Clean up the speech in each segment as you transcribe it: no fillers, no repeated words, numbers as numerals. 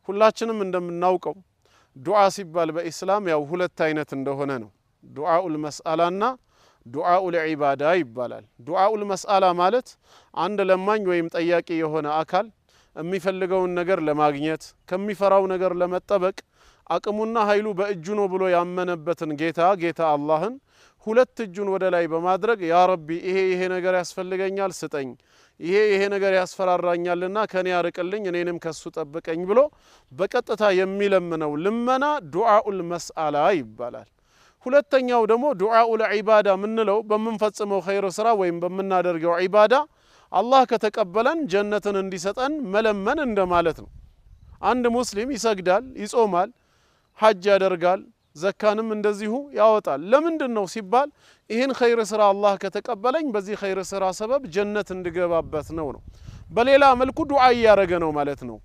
ሁላችንም እንደምናውቀው ዱዓ ሲባል በእስላም ያው ሁለት አይነት እንደሆነ ነው። ዱዓኡል መስአላና ዱዓኡል ዒባዳ ይባላል። ዱዓኡል መስአላ ማለት አንድ ለማኝ ወይም ጠያቂ የሆነ አካል የሚፈልገውን ነገር ለማግኘት ከሚፈራው ነገር ለመጠበቅ አቅሙና ኃይሉ በእጁ ነው ብሎ ያመነበትን ጌታ አላህን ሁለት እጁን ወደ ላይ በማድረግ ያ ረቢ ይሄ ነገር ያስፈልገኛል ስጠኝ፣ ይሄ ነገር ያስፈራራኛልና ከኔ ያርቅልኝ እኔንም ከሱ ጠብቀኝ ብሎ በቀጥታ የሚለምነው ልመና ዱዓኡል መስአላ ይባላል። ሁለተኛው ደግሞ ዱዓኡል ዒባዳ ምንለው በመንፈጽመው ኸይር ስራ ወይም በመናደርገው ዒባዳ አላህ ከተቀበለን ጀነትን እንዲሰጠን መለመን እንደማለት ነው። አንድ ሙስሊም ይሰግዳል፣ ይጾማል፣ ሐጅ ያደርጋል፣ ዘካንም እንደዚሁ ያወጣል። ለምንድነው ሲባል ይህን ኸይር ስራ አላህ ከተቀበለኝ በዚህ ኸይር ስራ ሰበብ ጀነት እንድገባበት ነው። በሌላ መልኩ ዱዓ ያረገ ነው ማለት ነው።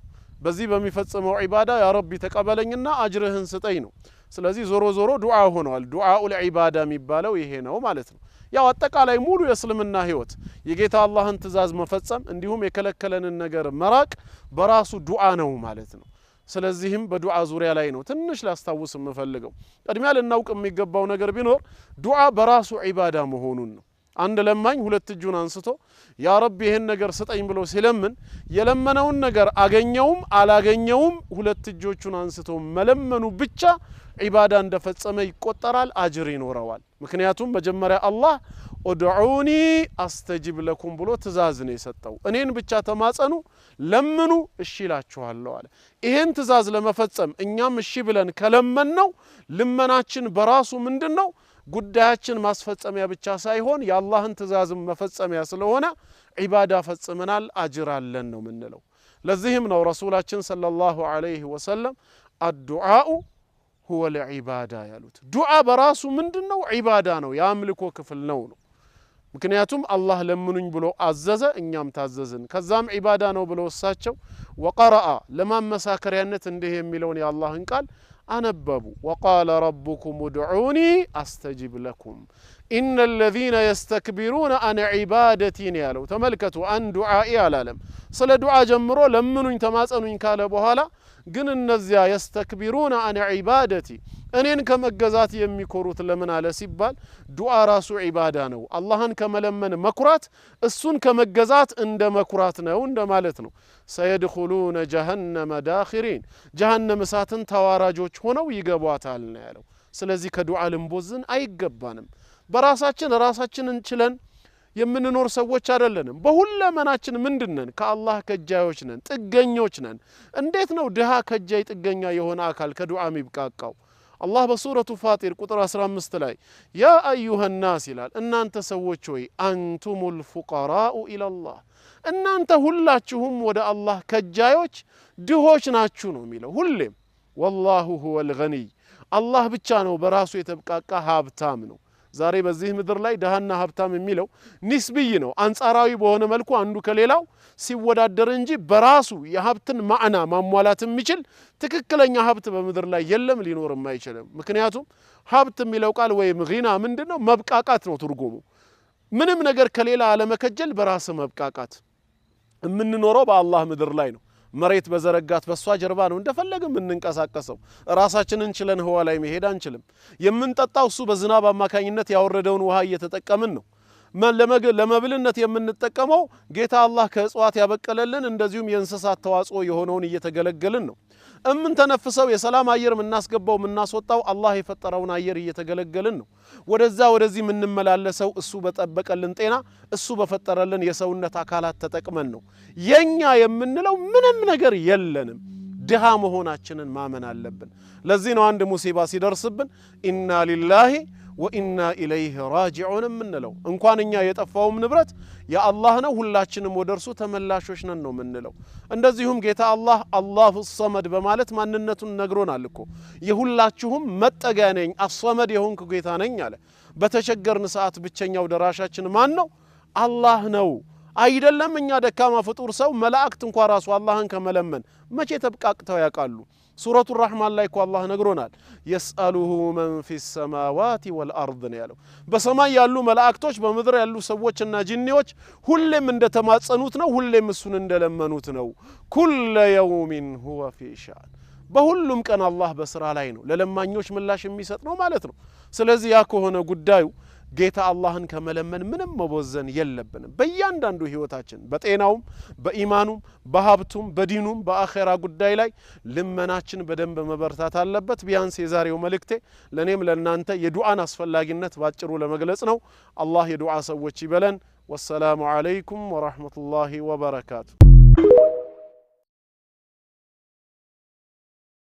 በዚህ በሚፈጽመው ዒባዳ ያ ረቢ ተቀበለኝና አጅርህን ስጠኝ ነው። ስለዚህ ዞሮ ዱዓ ሆኗል። ዱዓኡል ዒባዳ የሚባለው ይሄ ነው ማለት ነው። ያው አጠቃላይ ሙሉ የእስልምና ህይወት የጌታ አላህን ትእዛዝ መፈጸም እንዲሁም የከለከለንን ነገር መራቅ በራሱ ዱዓ ነው ማለት ነው። ስለዚህም በዱዓ ዙሪያ ላይ ነው ትንሽ ላስታውስ የምፈልገው። ቀድሚያ ልናውቅ የሚገባው ነገር ቢኖር ዱዓ በራሱ ዒባዳ መሆኑን ነው። አንድ ለማኝ ሁለት እጁን አንስቶ ያ ረቢ ይሄን ነገር ስጠኝ ብሎ ሲለምን የለመነውን ነገር አገኘውም አላገኘውም ሁለት እጆቹን አንስቶ መለመኑ ብቻ ዒባዳ እንደፈጸመ ይቆጠራል፣ አጅር ይኖረዋል። ምክንያቱም መጀመሪያ አላህ ኡድዑኒ አስተጂብ ለኩም ብሎ ትእዛዝ ነው የሰጠው። እኔን ብቻ ተማጸኑ ለምኑ እሺ እላችኋለሁ አለ። ይሄን ትእዛዝ ለመፈጸም እኛም እሺ ብለን ከለመንነው ልመናችን በራሱ ምንድነው ጉዳያችን ማስፈጸሚያ ብቻ ሳይሆን የአላህን ትእዛዝም መፈጸሚያ ስለሆነ ዒባዳ ፈጽመናል፣ አጅር አለን ነው ምንለው። ለዚህም ነው ረሱላችን ሰለላሁ ዐለይሂ ወሰለም አዱዓኡ ሁወ ለዒባዳ ያሉት። ዱዓ በራሱ ምንድነው ዒባዳ ነው፣ የአምልኮ ክፍል ነው። ምክንያቱም አላህ ለምኑኝ ብሎ አዘዘ፣ እኛም ታዘዝን። ከዛም ዒባዳ ነው ብሎ እሳቸው ወቀረአ ለማመሳከሪያነት እንዲህ የሚለውን የአላህን ቃል አነበቡ። ወቃለ ረቡኩም ኡድዑኒ አስተጂብ ለኩም ኢነ ለዚነ የስተክቢሩነ አን ዒባደቲ ነው ያለው። ተመልከቱ፣ አን ዱዓኢ አላለም። ስለ ዱዓ ጀምሮ ለምኑኝ ተማጸኑኝ ካለ በኋላ ግን እነዚያ የስተክቢሩነ አን ዒባደቲ እኔን ከመገዛት የሚኮሩት ለምን አለ ሲባል ዱዓ ራሱ ዒባዳ ነው። አላህን ከመለመን መኩራት እሱን ከመገዛት እንደ መኩራት ነው እንደማለት ነው። ሰየድኹሉነ ጀሀነመ ዳኺሪን ጀሀነም እሳትን ተዋራጆች ሆነው ይገቧታል ነው ያለው። ስለዚህ ከዱዓ ልንቦዝን አይገባንም። ራሳችንን ችለን የምንኖር ሰዎች አይደለንም። በሁለመናችን ምንድነን? ከአላህ ከጃዮች ነን፣ ጥገኞች ነን። እንዴት ነው ድሃ ከጃይ ጥገኛ የሆነ አካል ከዱዓ የሚብቃቃው? አላህ በሱረቱ ፋጢር ቁጥር 15 ላይ ያ አዩሃ ናስ ይላል፣ እናንተ ሰዎች ሆይ አንቱሙል ፉቀራኡ ኢለላህ እናንተ ሁላችሁም ወደ አላህ ከጃዮች ድሆች ናችሁ ነው የሚለው ሁሌም። ወላሁ ሁወል ገኒይ አላህ ብቻ ነው በራሱ የተብቃቃ ሀብታም ነው። ዛሬ በዚህ ምድር ላይ ደሃና ሀብታም የሚለው ኒስብይ ነው፣ አንጻራዊ በሆነ መልኩ አንዱ ከሌላው ሲወዳደር እንጂ በራሱ የሀብትን ማዕና ማሟላት የሚችል ትክክለኛ ሀብት በምድር ላይ የለም፣ ሊኖርም አይችልም። ምክንያቱም ሀብት የሚለው ቃል ወይም ጊና ምንድነው? መብቃቃት ነው ትርጉሙ። ምንም ነገር ከሌላ አለመከጀል በራስ መብቃቃት። የምንኖረው በአላህ ምድር ላይ ነው። መሬት በዘረጋት በሷ ጀርባ ነው እንደፈለግን የምንንቀሳቀሰው። ራሳችንን ችለን ህዋ ላይ መሄድ አንችልም። የምንጠጣው እሱ በዝናብ አማካኝነት ያወረደውን ውሃ እየተጠቀምን ነው። ለመብልነት የምንጠቀመው ጌታ አላህ ከእጽዋት ያበቀለልን እንደዚሁም የእንስሳት ተዋጽኦ የሆነውን እየተገለገልን ነው። እምንተነፍሰው የሰላም አየር የምናስገባው የምናስወጣው አላህ የፈጠረውን አየር እየተገለገልን ነው። ወደዚህ የምንመላለሰው እሱ በጠበቀልን ጤና እሱ በፈጠረልን የሰውነት አካላት ተጠቅመን ነው። የኛ የምንለው ምንም ነገር የለንም። ድሃ መሆናችንን ማመን አለብን። ለዚህ ነው አንድ ሙሲባ ሲደርስብን ኢና ሊላሂ ወኢና ኢለይሂ ራጂዑን የምንለው። እንኳን እኛ የጠፋውም ንብረት የአላህ ነው፣ ሁላችንም ወደርሱ ተመላሾች ነን ነው የምንለው። እንደዚሁም ጌታ አላሁ ሰመድ በማለት ማንነቱን ነግሮናል እኮ። የሁላችሁም መጠጊያ ነኝ፣ አሰመድ የሆንኩ ጌታ ነኝ አለ። በተቸገርን ሰዓት ብቸኛው ደራሻችን ማን ነው? አላህ ነው። አይደለም እኛ ደካማ ፍጡር ሰው መላእክት እንኳን ራሱ አላህን ከመለመን መቼ ተብቃቅተው ያቃሉ ሱረቱ الرحማን ላይ እኮ አላህ ነግሮናል يسأله من في السماوات والأرض ነው ያለው በሰማይ ያሉ መላእክቶች በምድር ያሉ ሰዎችና ጂኒዎች ሁሌም እንደተማጸኑት ነው ሁሌም እሱን እንደለመኑት ነው ኩለ يوم هو في شأن በሁሉም ቀን አላህ በስራ ላይ ነው ለለማኞች ምላሽ የሚሰጥ ነው ማለት ነው ስለዚህ ያ ከሆነ ጉዳዩ ጌታ አላህን ከመለመን ምንም መቦዘን የለብንም በእያንዳንዱ ህይወታችን በጤናውም በኢማኑም በሀብቱም በዲኑም በአኺራ ጉዳይ ላይ ልመናችን በደንብ መበርታት አለበት ቢያንስ የዛሬው መልእክቴ ለኔም ለናንተ የዱዓን አስፈላጊነት ባጭሩ ለመግለጽ ነው አላህ የዱዓ ሰዎች ይበለን ወሰላሙ አለይኩም ወራህመቱላሂ ወበረካቱ